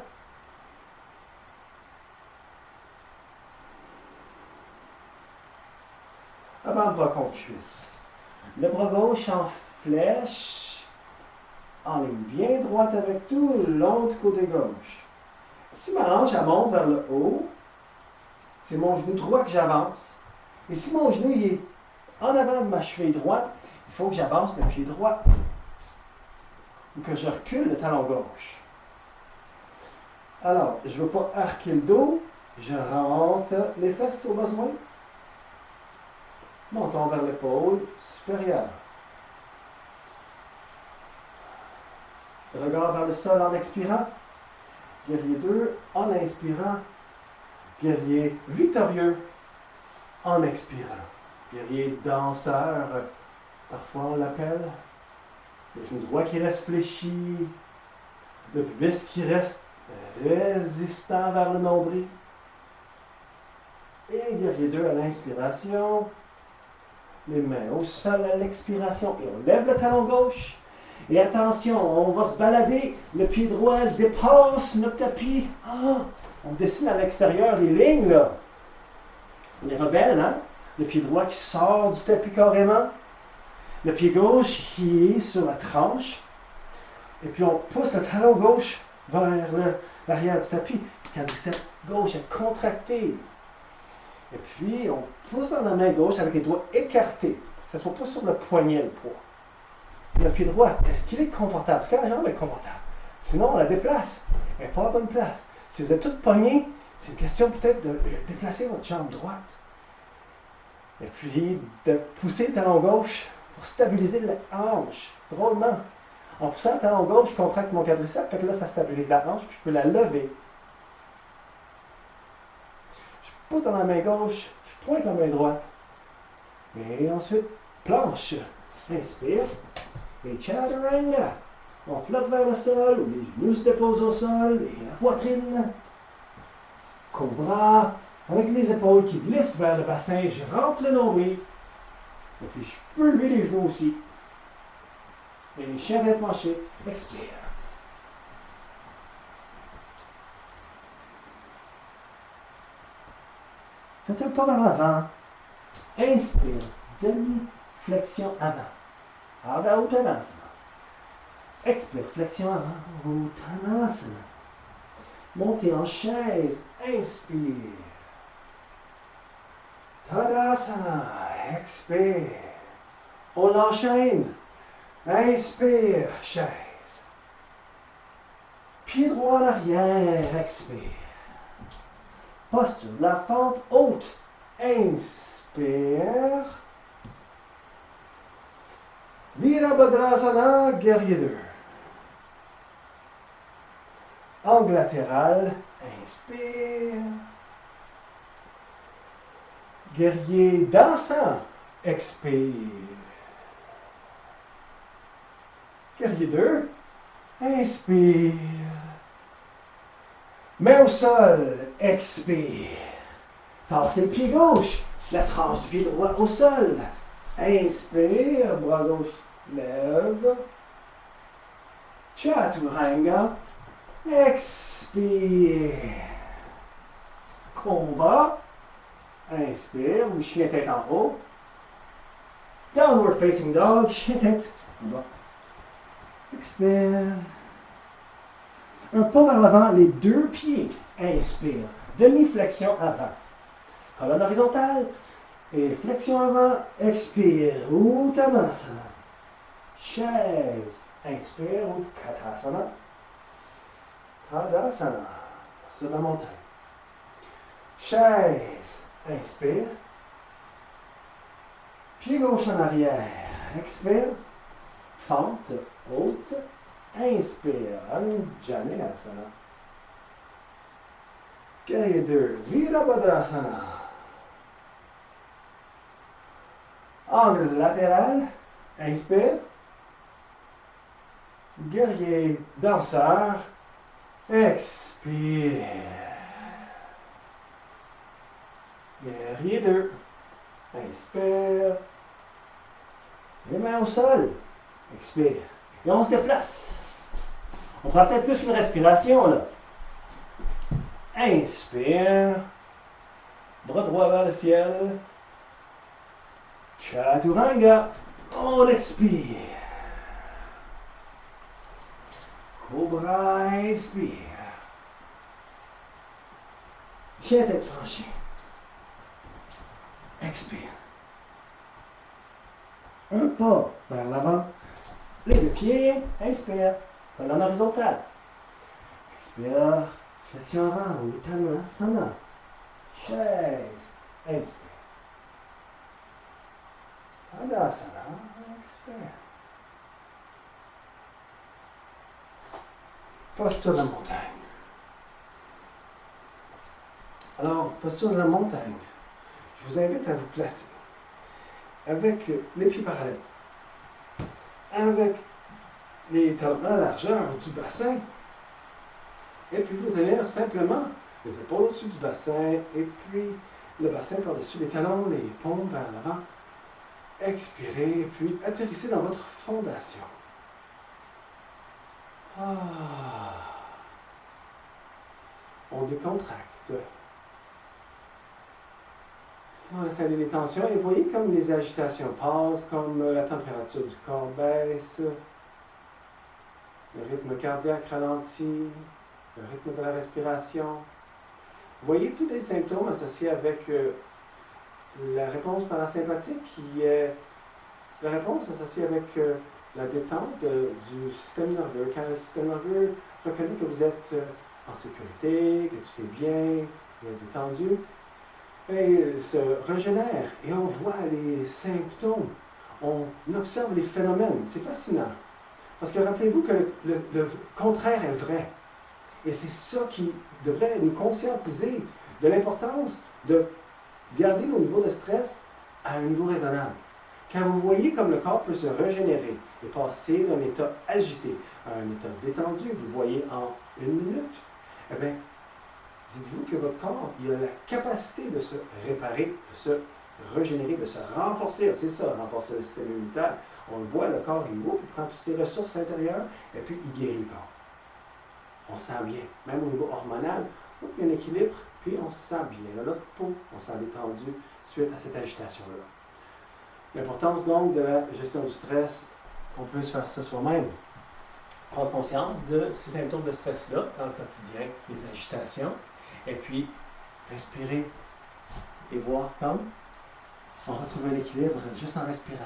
Avant-bras contre cuisse. Le bras gauche en flèche, en ligne bien droite avec tout le long du côté gauche. Si ma hanche elle monte vers le haut, c'est mon genou droit que j'avance. Et si mon genou il est en avant de ma cheville droite, il faut que j'avance le pied droit. Ou que je recule le talon gauche. Alors, je ne veux pas arquer le dos, je rentre les fesses au besoin. Menton vers l'épaule supérieure. Regard vers le sol en expirant. Guerrier 2 en inspirant. Guerrier victorieux en expirant. Guerrier danseur, parfois on l'appelle. Le genou droit qui reste fléchi. Le pubis qui reste résistant vers le nombril. Et guerrier 2 à l'inspiration. Les mains au sol à l'expiration. Et on lève le talon gauche. Et attention, on va se balader. Le pied droit dépasse notre tapis. Ah, on dessine à l'extérieur les lignes, là. On est rebelle, hein? Le pied droit qui sort du tapis carrément. Le pied gauche qui est sur la tranche. Et puis on pousse le talon gauche vers l'arrière du tapis. Quadriceps gauche est contracté. Et puis on pousse dans la main gauche avec les doigts écartés. Que ce ne soit pas sur le poignet le poids. Le pied droit, est-ce qu'il est confortable? Parce que la jambe est confortable. Sinon, on la déplace. Elle n'est pas à la bonne place. Si vous êtes tout pogné, c'est une question peut-être de déplacer votre jambe droite. Et puis, de pousser le talon gauche pour stabiliser la hanche. Drôlement. En poussant le talon gauche, je contracte mon quadriceps. Fait que là, ça stabilise la hanche. Puis je peux la lever. Je pousse dans la main gauche. Je pointe la main droite. Et ensuite, planche. Inspire. Et chaturanga. On flotte vers le sol, les genoux se déposent au sol, et la poitrine. Cobra, avec les épaules qui glissent vers le bassin, je rentre le nombril. Et puis je peux lever les genoux aussi. Et chien tête penchée, expire. Faites un pas vers l'avant. Inspire, demi-flexion avant. Ardha Uttanasana. Expire, flexion avant, Uttanasana. Montez en chaise, inspire. Tadasana, expire. On enchaîne. Inspire, chaise. Pied droit en arrière, expire. Posture de la fente haute. Inspire. Virabhadrasana, guerrier 2. Angle latéral, inspire. Guerrier dansant, expire. Guerrier 2, inspire. Main au sol, expire. Tassez le pied gauche, la tranche du pied droit au sol. Inspire, bras gauche lève. Chaturanga, expire. Combat, inspire, ou chien tête en haut. Downward facing dog, chien tête en bas. Expire. Un pas vers l'avant, les deux pieds. Inspire. Demi-flexion avant. Colonne horizontale. Et flexion avant. Expire. Uttanasana. Chaise. Inspire. Utkatasana. Tadasana. Sur la montagne. Chaise. Inspire. Pied gauche en arrière. Expire. Fente haute. Inspire. Anjaneyasana. Guerrier 2. Virabhadrasana. Angle latéral. Inspire. Guerrier danseur. Expire. Guerrier 2. Inspire. Les mains au sol. Expire. Et on se déplace. On prend peut-être plus qu'une respiration, là. Inspire. Bras droit vers le ciel. Chaturanga. On expire. Cobra, inspire. Chien tête tranchée. Expire. Un pas vers l'avant. Les deux pieds. Inspire. Colonne horizontale. Expire. Flexion avant. Uttanasana. Chaise. Inspire. Tadasana. Expire. Posture de la montagne. Alors, posture de la montagne. Je vous invite à vous placer avec les pieds parallèles, avec les talons à la largeur du bassin, et puis vous tenir simplement les épaules au-dessus du bassin, et puis le bassin par-dessus les talons, les paumes vers l'avant. Expirez, puis atterrissez dans votre fondation. On décontracte. On laisse aller les tensions et vous voyez comme les agitations passent, comme la température du corps baisse, le rythme cardiaque ralentit, le rythme de la respiration. Vous voyez tous les symptômes associés avec la réponse parasympathique qui est la réponse associée avec la détente du système nerveux. Quand le système nerveux reconnaît que vous êtes en sécurité, que tout est bien, vous êtes détendu, et il se régénère et on voit les symptômes, on observe les phénomènes. C'est fascinant. Parce que rappelez-vous que le contraire est vrai. Et c'est ça qui devrait nous conscientiser de l'importance de garder nos niveaux de stress à un niveau raisonnable. Quand vous voyez comme le corps peut se régénérer et passer d'un état agité à un état détendu, vous le voyez en 1 minute, eh bien, dites-vous que votre corps il a la capacité de se réparer, de se régénérer, de se renforcer. C'est ça, renforcer le système immunitaire. On le voit, le corps, il prend toutes ses ressources intérieures et puis il guérit le corps. On sent bien. Même au niveau hormonal, il y a un équilibre, puis on se sent bien. Dans notre peau, on se sent détendu suite à cette agitation-là. L'importance donc de la gestion du stress, qu'on puisse faire ça soi-même. Prendre conscience de ces symptômes de stress-là dans le quotidien, les agitations, et puis respirer et voir comme on retrouve un équilibre juste en respirant.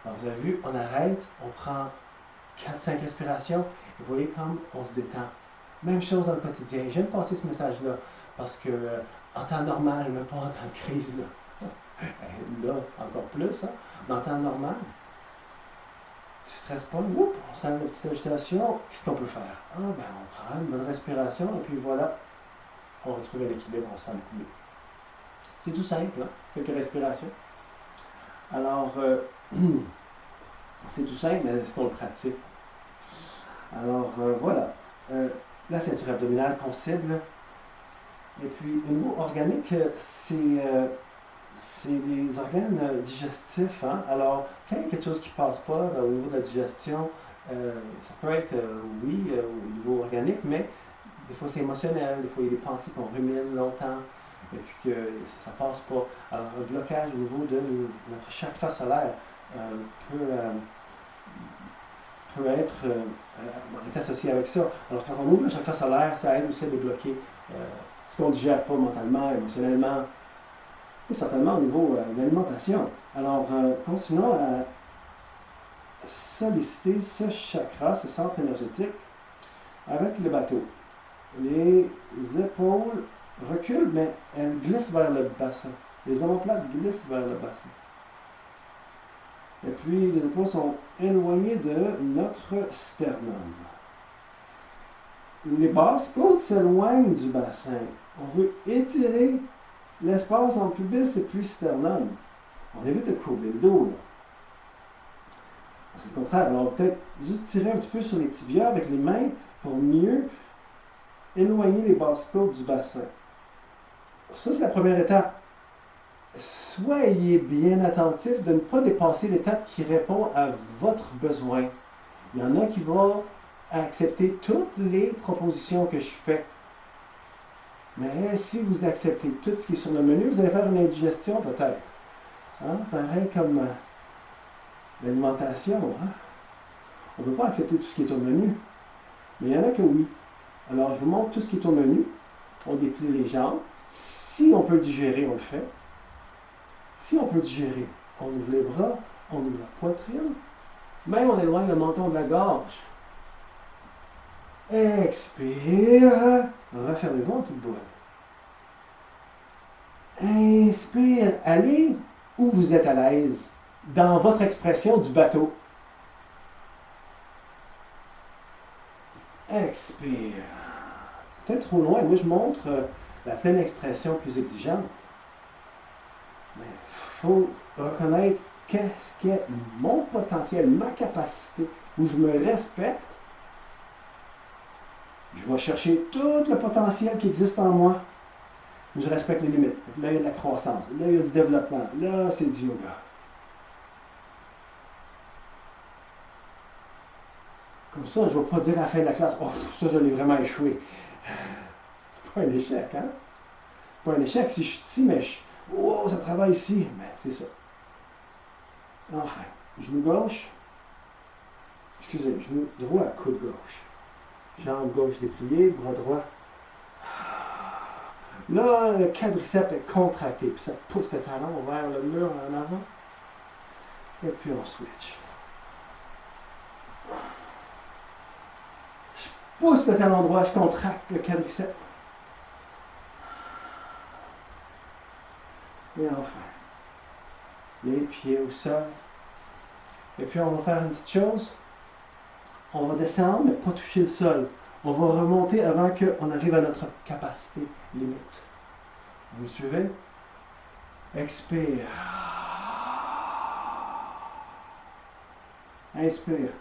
Alors vous avez vu, on arrête, on prend 4-5 respirations, et vous voyez comme on se détend. Même chose dans le quotidien. Je viens de passer ce message-là, parce que en temps normal, même pas en temps de crise, là encore plus, hein, mais en temps normal, tu ne stresses pas, oups, on sent une petite agitation, qu'est-ce qu'on peut faire? On prend une bonne respiration, et puis voilà, on retrouve l'équilibre, on sent beaucoup mieux. C'est tout simple, hein? Quelques respirations. Alors, c'est tout simple, mais est-ce qu'on le pratique? Alors, voilà. La ceinture abdominale qu'on cible. Et puis, au niveau organique, c'est les organes digestifs. Hein? Alors, quand il y a quelque chose qui ne passe pas au niveau de la digestion, ça peut être, oui, au niveau organique, mais des fois c'est émotionnel, des fois il y a des pensées qu'on rumine longtemps, et puis que ça ne passe pas. Alors, un blocage au niveau de notre chakra solaire peut être associé avec ça. Alors, quand on ouvre le chakra solaire, ça aide aussi à débloquer ce qu'on ne digère pas mentalement, émotionnellement, et certainement au niveau de l'alimentation. Alors, continuons à solliciter ce chakra, ce centre énergétique, avec le bateau. Les épaules reculent, mais elles glissent vers le bassin. Les omoplates glissent vers le bassin. Et puis, les épaules sont éloignées de notre sternum. Les basses côtes s'éloignent du bassin. On veut étirer l'espace entre pubis et puis sternum. On évite de courber le dos, là. C'est le contraire. Alors, on va peut-être juste tirer un petit peu sur les tibias avec les mains pour mieux éloigner les basses côtes du bassin. Ça, c'est la première étape. Soyez bien attentif de ne pas dépasser l'étape qui répond à votre besoin. Il y en a qui vont accepter toutes les propositions que je fais. Mais si vous acceptez tout ce qui est sur le menu, vous allez faire une indigestion peut-être. Hein? Pareil comme l'alimentation. Hein? On ne peut pas accepter tout ce qui est au menu. Mais il y en a que oui. Alors, je vous montre tout ce qui est au menu. On déplie les jambes. Si on peut digérer, on le fait. Si on peut digérer, on ouvre les bras, on ouvre la poitrine. Même on éloigne le menton de la gorge. Expire. Refermez-vous en toute boule. Inspire. Allez où vous êtes à l'aise dans votre expression du bateau. Expire. C'est peut-être trop loin. Moi, je montre la pleine expression plus exigeante. Mais il faut reconnaître qu'est-ce qu'est mon potentiel, ma capacité, où je me respecte. Je vais chercher tout le potentiel qui existe en moi. Je respecte les limites. Là, il y a de la croissance. Là, il y a du développement. Là, c'est du yoga. Comme ça, je ne vais pas dire à la fin de la classe, oh, ça, je l'ai vraiment échoué. C'est pas un échec, hein? Pas un échec si je suis ici, mais oh, ça travaille ici. Mais c'est ça. Enfin, genou gauche. Excusez, genou droit, coude gauche. Jambe gauche dépliée, bras droit. Là, le quadriceps est contracté, puis ça pousse le talon vers le mur en avant. Et puis on switch. Je pousse le talon droit, je contracte le quadriceps. Et enfin, les pieds au sol. Et puis on va faire une petite chose. On va descendre, mais pas toucher le sol. On va remonter avant qu'on arrive à notre capacité limite. Vous me suivez? Expire. Inspire.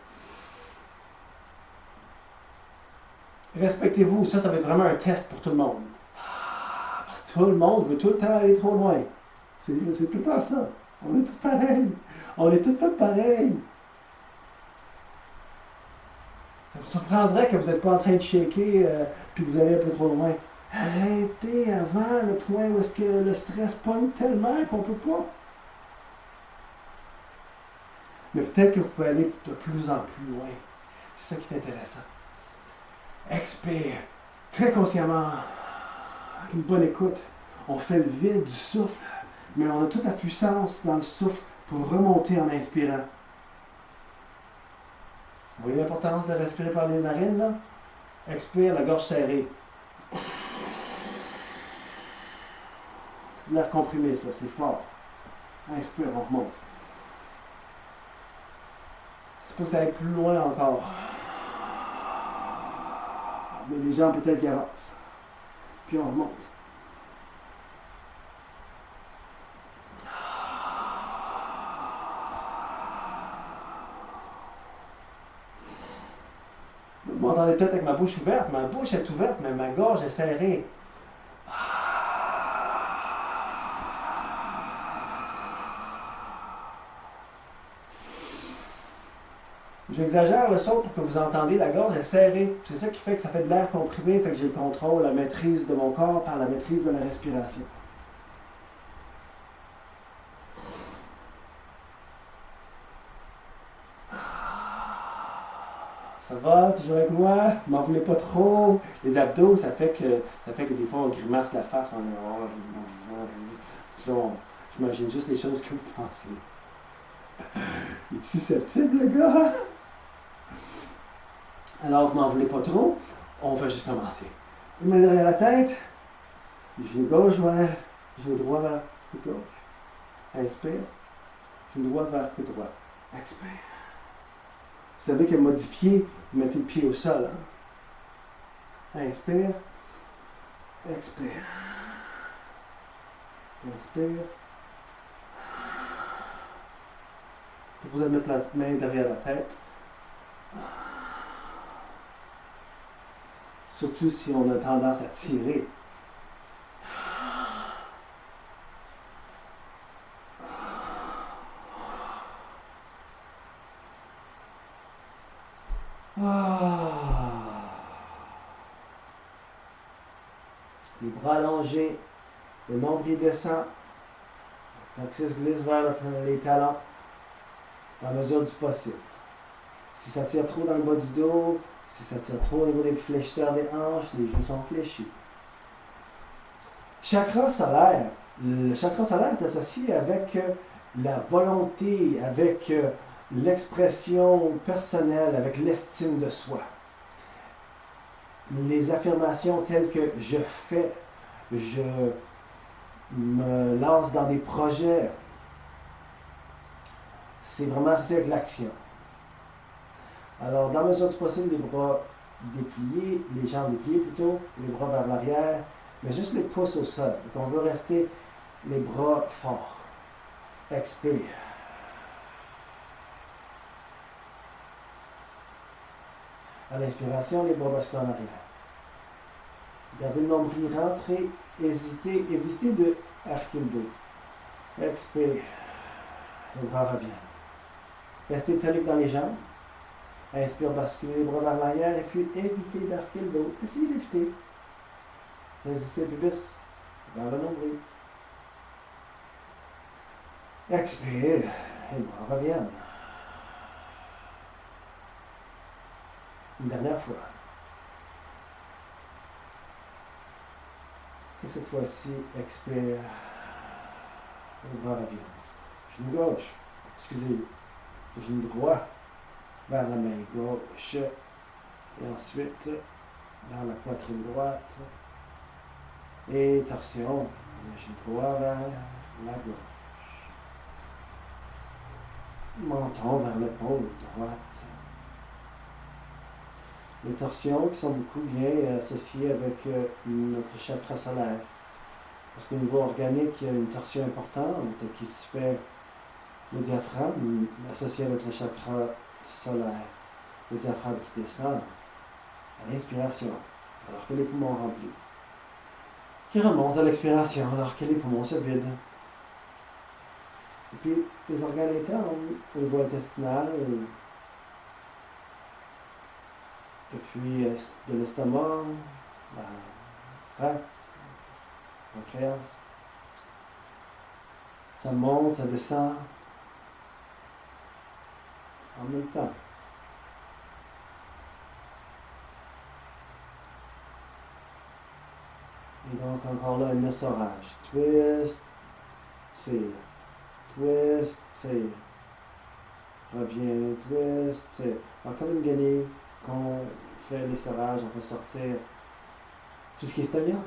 Respectez-vous. Ça va être vraiment un test pour tout le monde. Parce que tout le monde veut tout le temps aller trop loin. C'est tout le temps ça. On est tous pareils. On est tous fait pareil. Ça me surprendrait que vous n'êtes pas en train de shaker puis que vous allez un peu trop loin. Arrêtez avant le point où est-ce que le stress pogne tellement qu'on ne peut pas. Mais peut-être que vous pouvez aller de plus en plus loin. C'est ça qui est intéressant. Expire. Très consciemment. Avec une bonne écoute. On fait le vide du souffle. Mais on a toute la puissance dans le souffle pour remonter en inspirant. Vous voyez l'importance de respirer par les narines, là? Expire, la gorge serrée. C'est de l'air comprimé, ça, c'est fort. Inspire, on remonte. C'est pas que ça aille plus loin encore. Mais les gens peut-être qui avancent. Puis on remonte. Vous m'entendez peut-être avec ma bouche ouverte. Ma bouche est ouverte, mais ma gorge est serrée. J'exagère le son pour que vous entendiez, la gorge est serrée. C'est ça qui fait que ça fait de l'air comprimé, fait que j'ai le contrôle, la maîtrise de mon corps par la maîtrise de la respiration. Ça va, toujours avec moi? M'en voulez pas trop? Les abdos, ça fait que des fois on grimace la face, j'imagine juste les choses que vous pensez. Il est susceptible, le gars? Alors, vous m'en voulez pas trop? On va juste commencer. Une main derrière la tête, genou gauche vers, genou droit vers coude gauche. Inspire, genou droit vers coude droit. Expire. Vous savez que modifier, vous mettez le pied au sol. Hein? Inspire, expire. Inspire. Vous allez mettre la main derrière la tête. Surtout si on a tendance à tirer. Les bras allongés, le nombril descend, le coccyx glisse vers les talons, dans la mesure du possible. Si ça tire trop dans le bas du dos, si ça tire trop au niveau des fléchisseurs des hanches, les genoux sont fléchis. Chakra solaire. Le chakra solaire est associé avec la volonté, avec l'expression personnelle, avec l'estime de soi. Les affirmations telles que je fais, je me lance dans des projets, c'est vraiment associé avec l'action. Alors, dans la mesure du possible, les bras dépliés, les jambes dépliées plutôt, les bras vers l'arrière, mais juste les pouces au sol. Donc, on veut rester les bras forts. Expire. À l'inspiration, les bras basculent en arrière. Gardez le nombril rentré, évitez de arquer le dos. Expire. Les bras reviennent. Restez tonique dans les jambes. Inspire, basculez les bras vers l'arrière et puis évitez d'arquer le dos. Essayez d'éviter. Résistez le pubis vers le nombril. Expire. Les bras reviennent. Une dernière fois. Et cette fois-ci, expire. Les bras reviennent. Genou gauche. Excusez. Genou droit vers la main gauche. Et ensuite, vers la poitrine droite. Et torsion. Le genou droit vers la gauche. Menton vers l'épaule droite. Les torsions qui sont beaucoup bien associées avec notre chakra solaire. Parce qu'au niveau organique, il y a une torsion importante qui se fait le diaphragme, associé avec le chakra solaire. Le diaphragme qui descend à l'inspiration, alors que les poumons remplis. Qui remonte à l'expiration, alors que les poumons se vident. Et puis, les organes internes, au niveau intestinal, et puis de l'estomac, en créance. Ça monte, ça descend en même temps. Et donc encore là, un essorage. Twist, tire. Twist, tire. Reviens, twist, tire. Alors, comme une guenille, qu'on fait l'essorage, on fait sortir tout ce qui est stagnant.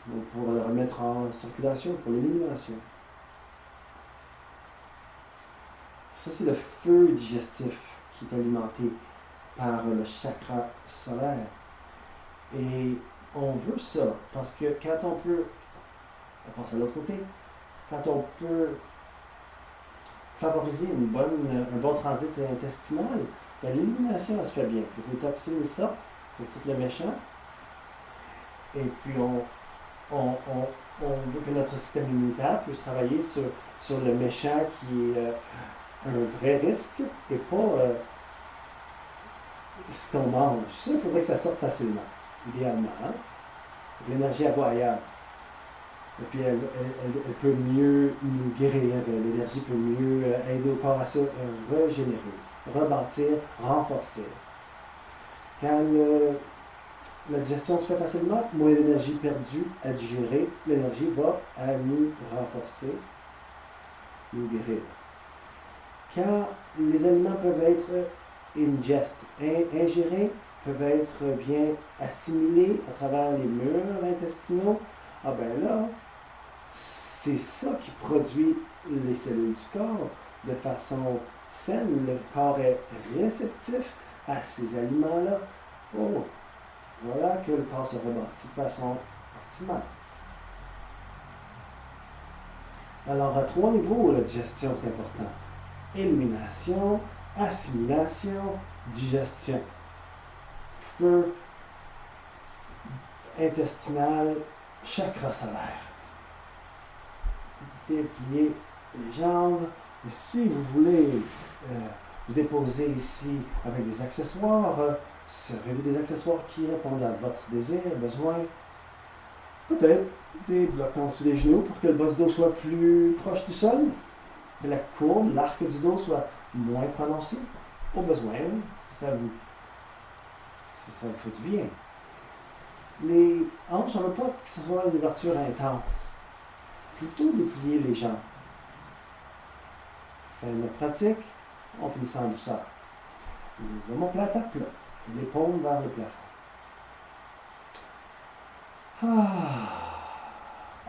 Donc pour le remettre en circulation, pour l'élimination. Ça, c'est le feu digestif qui est alimenté par le chakra solaire. Et on veut ça, parce que quand on peut, on passe à l'autre côté, quand on peut favoriser un bon transit intestinal, l'élimination, elle se fait bien. Les toxines sortent, pour tout le méchant, et puis on veut que notre système immunitaire puisse travailler sur le méchant qui est un vrai risque et pas ce qu'on mange. Ça, il faudrait que ça sorte facilement, idéalement. Hein? L'énergie, elle va ailleurs. Et puis, elle peut mieux nous guérir. L'énergie peut mieux aider au corps à se régénérer, rebâtir, renforcer. Quand la digestion se fait facilement, moins d'énergie perdue à digérer, l'énergie va à nous renforcer, nous guérir. Quand les aliments peuvent être ingérés, peuvent être bien assimilés à travers les murs intestinaux, ah ben là, c'est ça qui produit les cellules du corps de façon saine. Le corps est réceptif à ces aliments-là. Oh, voilà que le corps se rebâtit de façon optimale. Alors, à 3 niveaux, la digestion, c'est important. Élimination, assimilation, digestion. Feu intestinal, chakra solaire. Dépliez les jambes. Et si vous voulez vous déposer ici avec des accessoires, serez-vous des accessoires qui répondent à votre désir, besoin? Peut-être des blocs en dessous des genoux pour que le bas du dos soit plus proche du sol, que la courbe, l'arc du dos soit moins prononcé, au besoin, si ça vous fait du bien. Les hanches, on ne veut pas que ce soit une ouverture intense. Plutôt déplier les jambes. Faire notre pratique, en finissant en douceur. Les omoplates à plat et les paumes vers le plafond.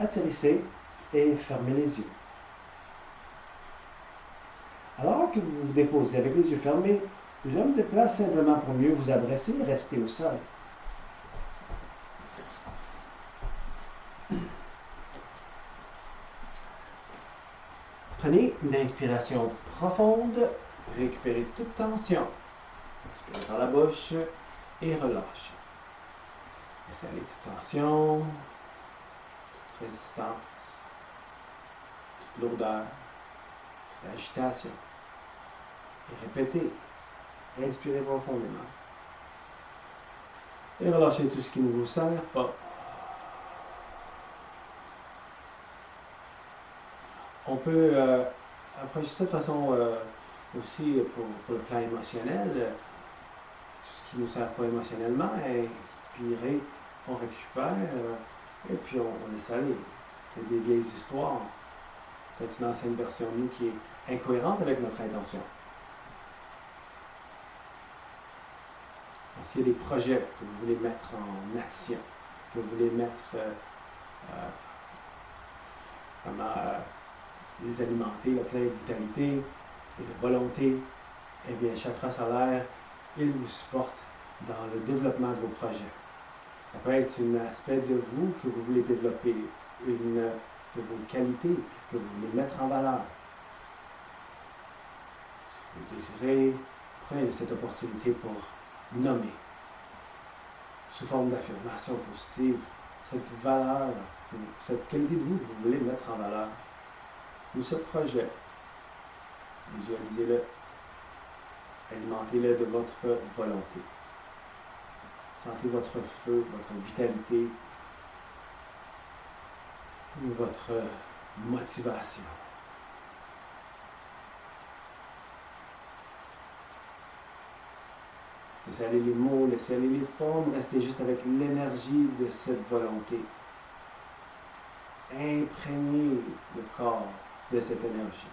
Atterrissez et fermez les yeux. Alors que vous vous déposez avec les yeux fermés, je me déplace simplement pour mieux vous adresser et rester au sol. Prenez une inspiration profonde, récupérez toute tension. Expirez par la bouche et relâchez. Laissez aller toute tension, toute résistance, toute lourdeur, toute agitation. Et répétez, inspirez profondément. Et relâchez tout ce qui ne vous sert pas. On peut approcher ça de façon aussi pour le plan émotionnel. Tout ce qui ne nous sert pas émotionnellement, inspirer, on récupère, et puis on laisse aller. C'est des vieilles histoires. Peut-être une ancienne version de nous qui est incohérente avec notre intention. S'il y a des projets que vous voulez mettre en action, que vous voulez mettre comment les alimenter, le plein de vitalité et de volonté, eh bien, chakra solaire, il vous supporte dans le développement de vos projets. Ça peut être un aspect de vous que vous voulez développer, une de vos qualités que vous voulez mettre en valeur. Si vous désirez, prenez cette opportunité pour nommer, sous forme d'affirmation positive, cette valeur, cette qualité de vous que vous voulez mettre en valeur, ou ce projet. Visualisez-le, alimentez-le de votre volonté. Sentez votre feu, votre vitalité et votre motivation. Laissez aller les mots, laissez aller les formes, restez juste avec l'énergie de cette volonté. Imprégnez le corps de cette énergie.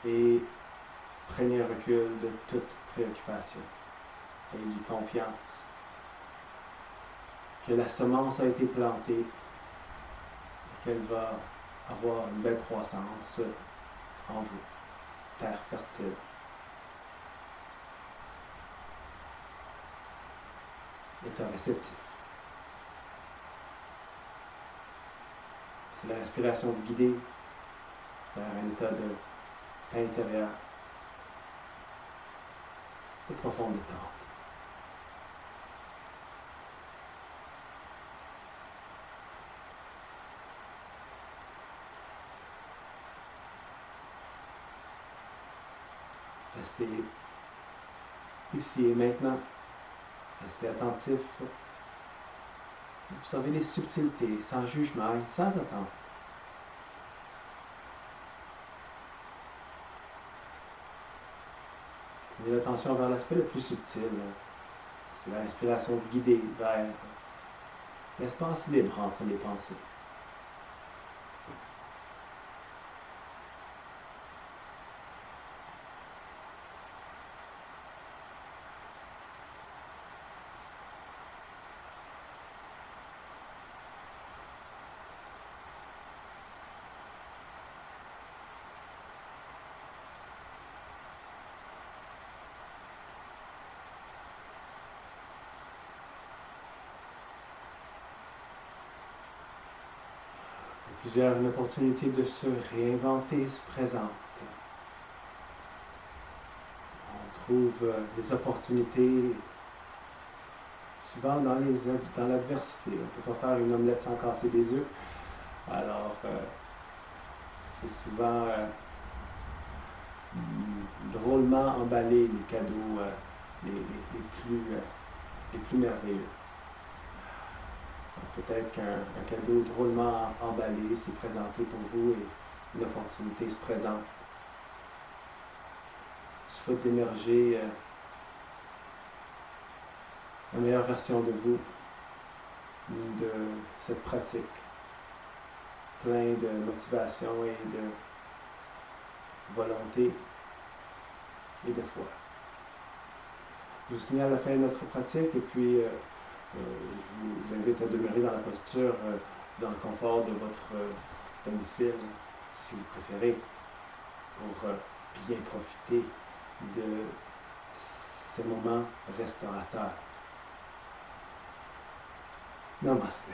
Et prenez un recul de toute préoccupation. Ayez confiance que la semence a été plantée et qu'elle va avoir une belle croissance en vous. Terre fertile. État réceptif. C'est la respiration guidée vers un état de paix intérieure, de profonde détente. Restez ici et maintenant. Restez attentif. Observez les subtilités, sans jugement et sans attente. Prenez l'attention vers l'aspect le plus subtil. C'est la respiration guidée vers l'espace libre entre les pensées. Une opportunité de se réinventer se présente. On trouve les opportunités souvent dans l'adversité. On ne peut pas faire une omelette sans casser des œufs. Alors, c'est souvent drôlement emballé les cadeaux les plus merveilleux. Peut-être qu'un cadeau drôlement emballé s'est présenté pour vous et une opportunité se présente. Je souhaite d'émerger la meilleure version de vous, de cette pratique, plein de motivation et de volonté et de foi. Je vous signale la fin de notre pratique et puis je vous invite à demeurer dans la posture, dans le confort de votre domicile, si vous préférez, pour bien profiter de ces moments restaurateurs. Namaste.